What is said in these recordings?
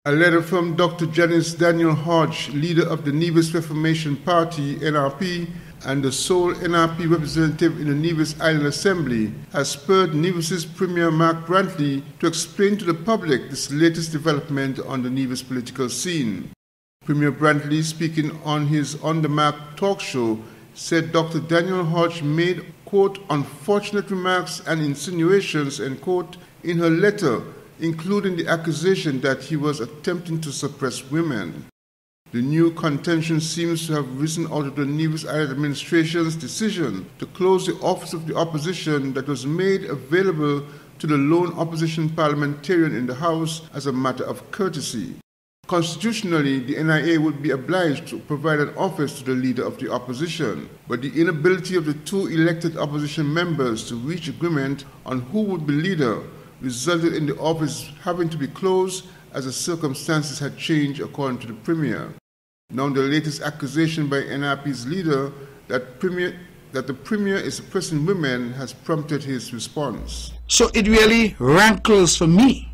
A letter from Dr. Janice Daniel-Hodge, leader of the Nevis Reformation Party, NRP, and the sole NRP representative in the Nevis Island Assembly, has spurred Nevis's Premier Mark Brantley to explain to the public this latest development on the Nevis political scene. Premier Brantley, speaking on his On the Mark talk show, said Dr. Daniel Hodge made, quote, unfortunate remarks and insinuations, end quote, in her letter, including the accusation that he was attempting to suppress women. The new contention seems to have risen out of the Nevis Island administration's decision to close the office of the opposition that was made available to the lone opposition parliamentarian in the House as a matter of courtesy. Constitutionally, the NIA would be obliged to provide an office to the leader of the opposition, but the inability of the two elected opposition members to reach agreement on who would be leader resulted in the office having to be closed as the circumstances had changed, according to the Premier. Now the latest accusation by NRP's leader that the Premier is suppressing women has prompted his response. So it really rankles for me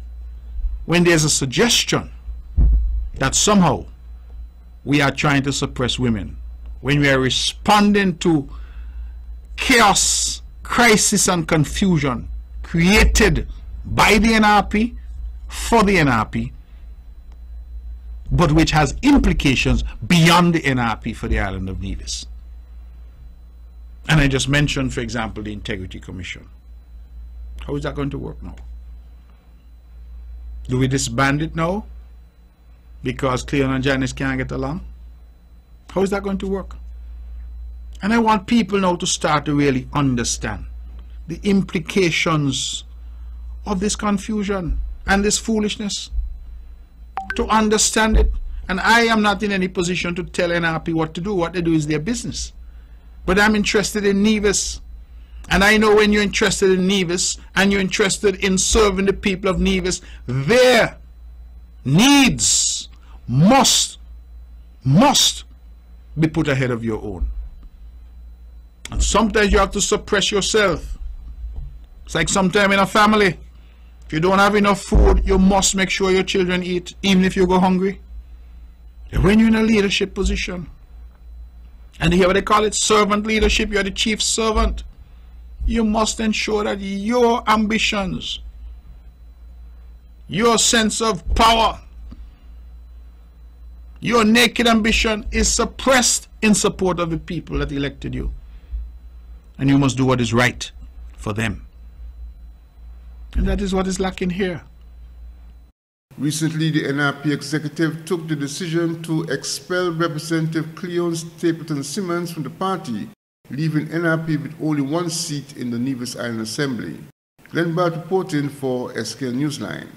when there's a suggestion that somehow we are trying to suppress women, when we are responding to chaos, crisis and confusion created by the NRP, for the NRP, but which has implications beyond the NRP for the island of Nevis. And I just mentioned, for example, the Integrity Commission. How is that going to work now? Do we disband it now because Cleon and Janice can't get along? How is that going to work? And I want people now to start to really understand the implications of this confusion and this foolishness, to understand it. And I am not in any position to tell NRP what to do. What they do is their business. But I'm interested in Nevis. And I know when you're interested in Nevis and you're interested in serving the people of Nevis, their needs must be put ahead of your own. And sometimes you have to suppress yourself. It's like sometime in a family, if you don't have enough food, you must make sure your children eat, even if you go hungry. When you're in a leadership position, and here what they call it, servant leadership, you're the chief servant, you must ensure that your ambitions, your sense of power, your naked ambition is suppressed in support of the people that elected you. And you must do what is right for them. And that is what is lacking here. Recently, the NRP executive took the decision to expel Representative Cleon Stapleton Simmons from the party, leaving NRP with only one seat in the Nevis Island Assembly. Glenn Bart reporting for SK Newsline.